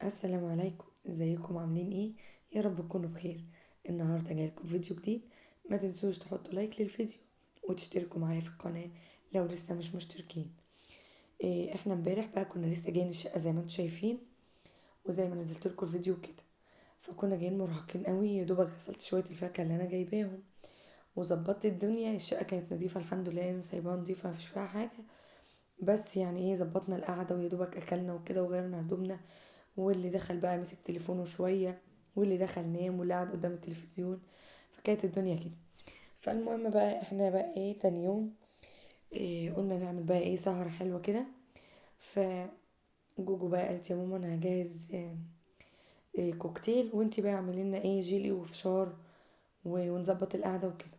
السلام عليكم، ازيكم عاملين ايه؟ يا رب تكونوا بخير. النهارده جايلكم فيديو جديد. ما تنسوش تحطوا لايك للفيديو وتشتركوا معايا في القناه لو لسه مش مشتركين. احنا امبارح بقى كنا لسه جايين الشقه زي ما انتم شايفين، وزي ما نزلت لكم الفيديو كده. فكنا جايين مرهقين قوي، يا دوبك غسلت شويه الفاكهه اللي انا جايباهم وظبطت الدنيا. الشقه كانت نظيفه الحمد لله، انا سايباها نظيفه مفيش فيها حاجه. بس يعني ايه، ظبطنا القعده ويا دوبك اكلنا وكده وغيرنا هدومنا، واللي دخل بقى مسك تليفونه شوية، واللي دخل نام، واللي قعد قدام التلفزيون. فكانت الدنيا كده. فالمهم بقى احنا بقى ايه تاني يوم، قلنا نعمل بقى ايه سهرة حلوة كده. فجوجو بقى قالت يا ماما انا هجهز كوكتيل، وانتي بقى اعملي لنا ايه جيلي وفشار ونظبط القعدة وكده.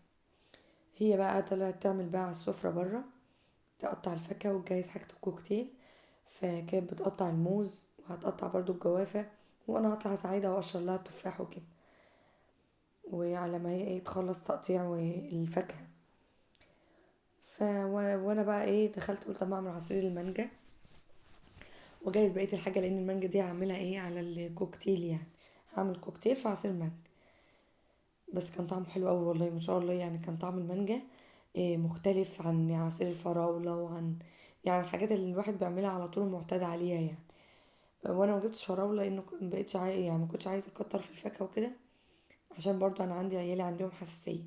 هي بقى طلعت تعمل بقى على السفرة برا، تقطع الفاكهة وتجهز حاجة الكوكتيل. فكانت بتقطع الموز وهتقطع برضو الجوافة، وانا هطلع اساعدها واقشر لها التفاح وكده. وعلى ما هي ايه تخلص تقطيع الفاكهة. وانا بقى ايه دخلت قلت اما اعمل عصير المانجا وجايز بقية الحاجة، لان المانجا دي هعملها ايه على الكوكتيل يعني. هعمل كوكتيل في عصير مانجا. بس كان طعمه حلو قوي والله ما شاء الله، يعني كان طعم المانجا إيه مختلف عن عصير الفراولة وعن يعني الحاجات اللي الواحد بيعملها على طول معتاد عليها يعني. وانا ما جبتش فراولة لانه مبقتش يعني ما كنتش عايزة اكتر في الفاكهة وكده، عشان برضو انا عندي عيالي عندهم حساسية.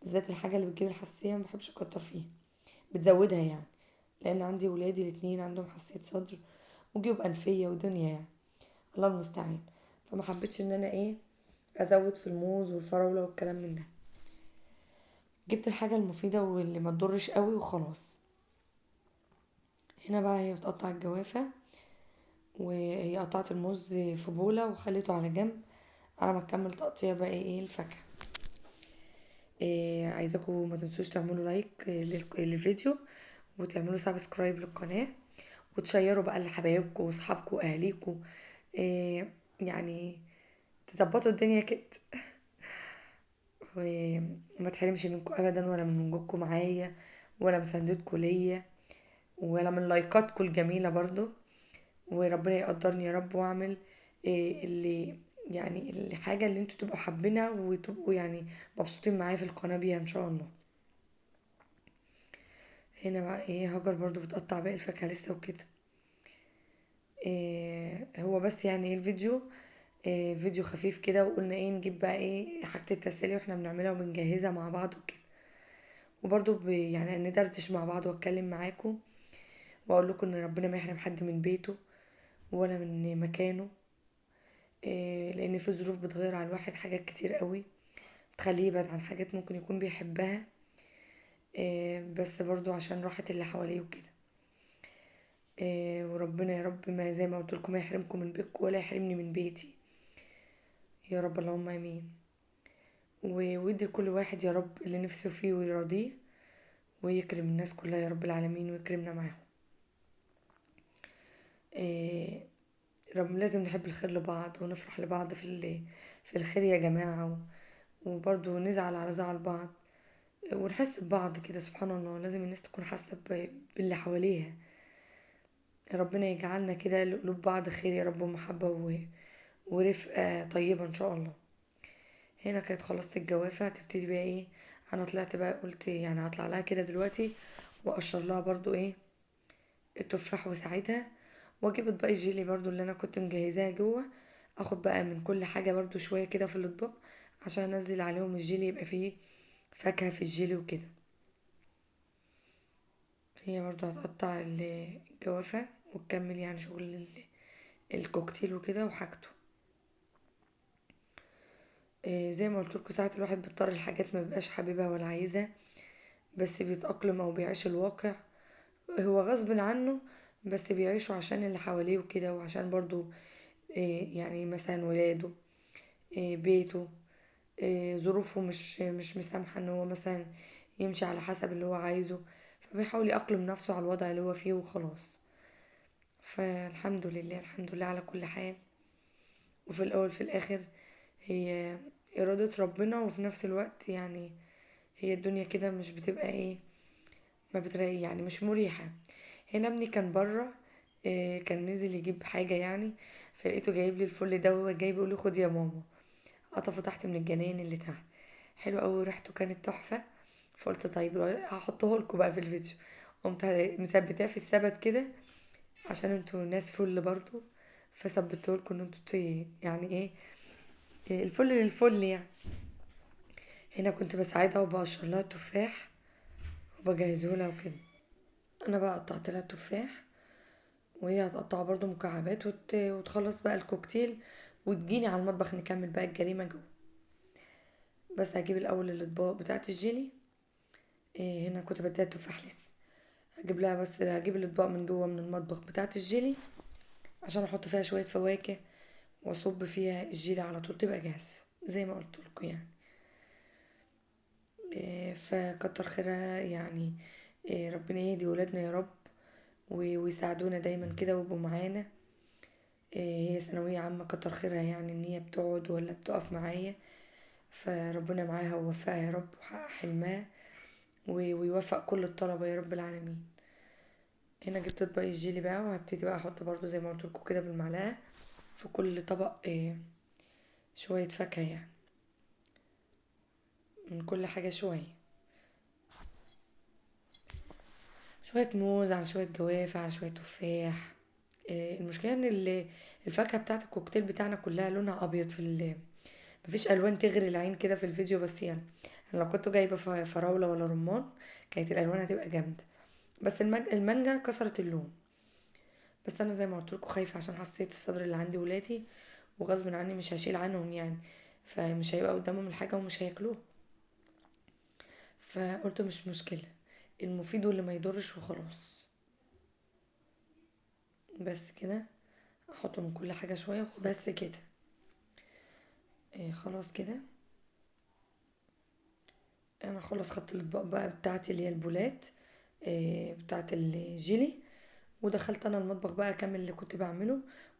بالذات الحاجة اللي بتجيب الحساسية ما بحبش اكتر فيها، بتزودها يعني. لان عندي ولادي الاتنين عندهم حساسية صدر وجيوب انفية ودنيا يعني، الله المستعان. فما حبيتش ان انا ايه ازود في الموز والفراولة والكلام من ده. جبت الحاجة المفيدة واللي ما تضرش قوي وخلاص. هنا بقى هي بتقطع الجوافة، وهي قطعت الموز في بولة وخليته على جنب على ما تكمل تقطيع بقى ايه الفاكهة. إيه عايزاكم ما تنسوش تعملوا لايك للفيديو، وتعملوا سبسكرايب للقناة، وتشيروا بقى لحبايبكم واصحابكم واهاليكم. إيه يعني تظبطوا الدنيا كده، وما تحرمش منكم ابدا ولا من وجودكم معايا ولا مساندتكم ليا ولا من لايكاتكم الجميلة برضو. وربنا يقدرني يا رب واعمل إيه اللي يعني الحاجة اللي انتوا تبقوا حابينها وتبقوا يعني مبسوطين معايا في القناة بيها ان شاء الله. هنا بقى ايه هاجر برضو بتقطع باقي الفاكهة لسه وكده. إيه هو بس يعني ايه الفيديو إيه فيديو خفيف كده، وقلنا ايه نجيب بقى ايه حاجة التسالي واحنا بنعملها وبنجهزها مع بعض وكده. وبرضو يعني ندردش مع بعض واتكلم معاكم واقول لكم ان ربنا ما يحرم حد من بيته ولا من مكانه. إيه لان في ظروف بتغير على الواحد حاجات كتير قوي، تخليه يبعد عن حاجات ممكن يكون بيحبها. إيه بس برضو عشان راحة اللي حواليه وكده. إيه وربنا يا رب ما زي ما قلت لكم ما يحرمكم من بيتكم ولا يحرمني من بيتي، يا رب اللهم امين. ويدي لكل واحد يا رب اللي نفسه فيه ويرضيه، ويكرم الناس كلها يا رب العالمين ويكرمنا معاهم. إيه رب لازم نحب الخير لبعض ونفرح لبعض في الخير يا جماعة، وبرضو نزعل على زعل بعض ونحس ببعض كده. سبحان الله لازم الناس تكون حاسة باللي حواليها. ربنا يجعلنا كده لقلوب بعض خير يا رب ومحبة ورفقة طيبة ان شاء الله. هنا كانت خلصت الجوافة هتبتدي بقى ايه. انا طلعت بقى قلت يعني هطلع لها كده دلوقتي واقشر لها برضو ايه التفاح وساعتها، واجيب اطباق الجيلي برضو اللي انا كنت مجهزاها جوه. اخد بقى من كل حاجة برضو شوية كده في الاطباق عشان انزل عليهم الجيلي يبقى فيه فاكهة في الجيلي وكده. هي برضو هتقطع الجوافة وتكمل يعني شغل الكوكتيل وكده وحاجته. زي ما قلت لكم ساعات الواحد بيضطر الحاجات ما بيبقاش حاببها ولا عايزها، بس بيتأقلم او بيعيش الواقع هو غصب عنه، بس بيعيشه عشان اللي حواليه وكده، وعشان برضو يعني مثلا ولاده، بيته، ظروفه مش مسامحة ان هو مثلا يمشي على حسب اللي هو عايزه، فبيحاول يأقلم نفسه على الوضع اللي هو فيه وخلاص. فالحمد لله الحمد لله على كل حال. وفي الاول في الاخر هي إرادة ربنا، وفي نفس الوقت يعني هي الدنيا كده مش بتبقى ايه ما بتريح يعني مش مريحة. هنا ابني كان برا، كان نزل يجيب حاجة يعني، فلقيته جايب لي الفل ده وهو جاي بيقول لي خد يا ماما. قطفه تحت من الجناين اللي تحت، حلو قوي وريحته كانت تحفه. فقلت طيب هحطه لكم بقى في الفيديو. قمت مثبتاه في الثبت كده عشان انتوا ناس فل برضو، فثبته لكم ان انتوا يعني ايه، الفل للفل يعني. هنا كنت بساعدها وبقشر لها التفاح وبجهزه لها وكده. انا بقى قطعت لها التفاح وهي هتقطعه برضو مكعبات وتخلص بقى الكوكتيل وتجيني على المطبخ نكمل بقى الجريمة جوه. بس هجيب الاول الاطباق بتاعه الجيلي. هنا كنت بديها التفاح لسه. هجيب لها بس هجيب الاطباق من جوه من المطبخ بتاعه الجيلي عشان احط فيها شويه فواكه واصب فيها الجيلي على طول تبقى جاهز زي ما قلت لكم يعني. فكتر خيرها يعني. ربنا يهدي ولادنا يا رب ويساعدونا دايما كده ويبقوا معانا. هي ثانوية عامة كتر خيرها يعني ان هي بتقعد ولا بتقف معايا. فربنا معاها ووفقها يا رب وحقق حلمها ويوفق كل الطلبة يا رب العالمين. هنا جبت اطباق الجيلي بقى وهبتدي بقى احط برضو زي ما قلت لكم كده بالمعلقة في كل طبق شوية فاكهة يعني، من كل حاجة شوية. شوية موز على شوية جوافة على شوية تفاح. المشكلة ان الفاكهة بتاعت الكوكتيل بتاعنا كلها لونها ابيض مفيش الوان تغري العين كده في الفيديو، بس يعني انا لو كنت جايبة فراولة ولا رمان كانت الالوان هتبقى جامدة. بس المانجا كسرت اللون. بس انا زي ما قلت لكم خايفة عشان حسيت الصدر اللي عندي ولادي وغصب عني مش هشيل عنهم يعني، فمش هيبقى قدامهم الحاجة ومش هياكلوها. فقلت مش مشكلة، المفيد واللي ما يضرش وخلاص. بس كده احط من كل حاجة شوية بس كده. خلاص كده. انا خلاص خدت الاطباق بقى بتاعتي اللي هي البولات بتاعت الجيلي، ودخلت انا المطبخ بقى اكمل اللي كنت بعمله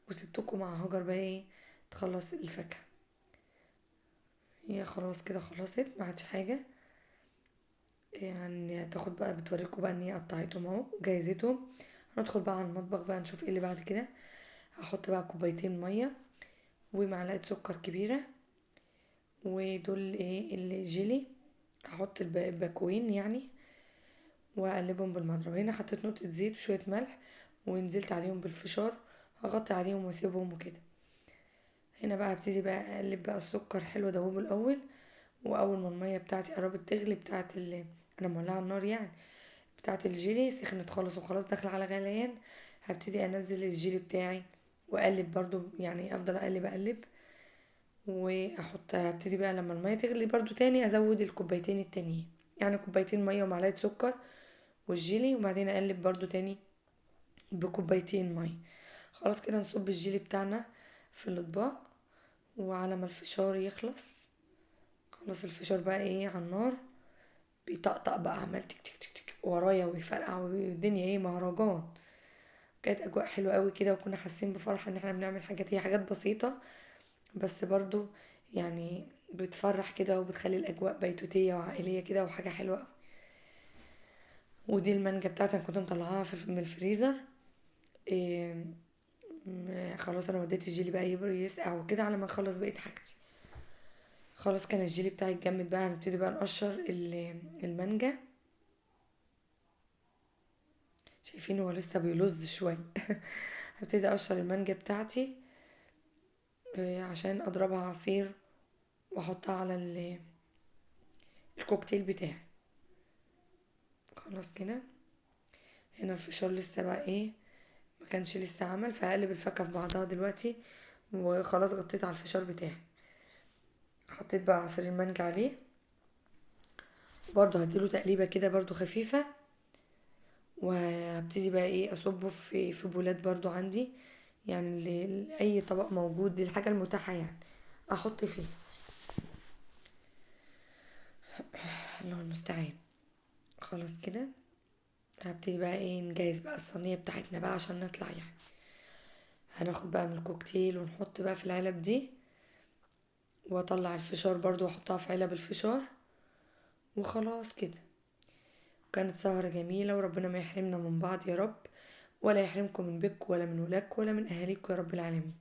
وسبتكم مع هاجر بقى تخلص الفاكهة. هي خلاص كده خلصت ما عادش حاجة. يعني تاخد بقى بتوريكم بقى ان هي قطعتهم اهو وجهزتهم. هندخل بقى على المطبخ بقى نشوف ايه اللي بعد كده. هحط بقى كوبايتين مية ومعلقة سكر كبيرة ودول الجيلي. هحط الباكوين يعني واقلبهم بالمضرب. هنا حطيت نقطة زيت وشوية ملح ونزلت عليهم بالفشار. هغطي عليهم واسيبهم وكده. هنا بقى هبتدي بقى اقلب بقى السكر حلو ادوبه الاول. واول ما المية بتاعتي قربت تغلي انا مولعة النار يعني بتاعت الجيلي سخنت خالص وخلاص داخله على غليان. هبتدي انزل الجيلي بتاعي واقلب برضو يعني افضل اقلب واحط. هبتدي بقى لما المية تغلي برضو تاني ازود الكوبايتين التانيين، يعني كوبايتين مية ومعلقة سكر والجيلي، وبعدين اقلب برضو تاني بكوبايتين مية. خلاص كده نصب الجيلي بتاعنا في الاطباق وعلى ما الفشار يخلص. خلاص الفشار بقى على النار بيطقطق بقى عمال تك تك تك تك ورايا ويفرقع والدنيا مهرجان. كانت اجواء حلوه قوي كده وكنا حاسين بفرحه ان احنا بنعمل حاجات هي حاجات بسيطه بس برضو يعني بتفرح كده وبتخلي الاجواء بيتوتيه وعائليه كده وحاجه حلوه قوي. ودي المانجا بتاعتي انا كنت مطلعاها من الفريزر. إيه خلاص انا وديت الجيلي بقى يسقع وكده على ما اخلص بقيت حاجتي. خلاص كان الجيلي بتاعي اتجمد بقى هنبتدي بقى نقشر المانجا. شايفين هو لسه بيلظ شويه. هبتدي اقشر المانجا بتاعتي عشان اضربها عصير واحطها على الكوكتيل بتاعي. خلاص كده. هنا الفشار لسه بقى ما كانش لسه عمل، فهقلب الفاكهه في بعضها دلوقتي وخلاص غطيت على الفشار بتاعي. حطيت بقى عصير المانجا عليه برضو هديله تقليبه كده برضو خفيفه. وهبتدي بقى اصبه في بولات برضو عندي يعني اي طبق موجود دي الحاجه المتاحه يعني احط فيه. الله المستعان. خلاص كده. هبتدي بقى نجهز بقى الصينيه بتاعتنا بقى عشان نطلع يعني. هناخد بقى من الكوكتيل ونحط بقى في العلب دي واطلع الفشار برضو واحطها في علب الفشار وخلاص كده. كانت سهرة جميلة وربنا ما يحرمنا من بعض يا رب، ولا يحرمكم من بيتكم ولا من ولادكم ولا من اهاليكم يا رب العالمين.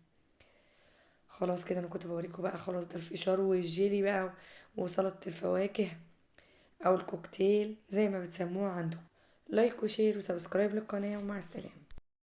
خلاص كده انا كنت بوريكم بقى، خلاص ده الفشار والجيلي بقى وسلطة الفواكه او الكوكتيل زي ما بتسموه عندكم. لايك وشير وسبسكرايب للقناة، ومع السلامة.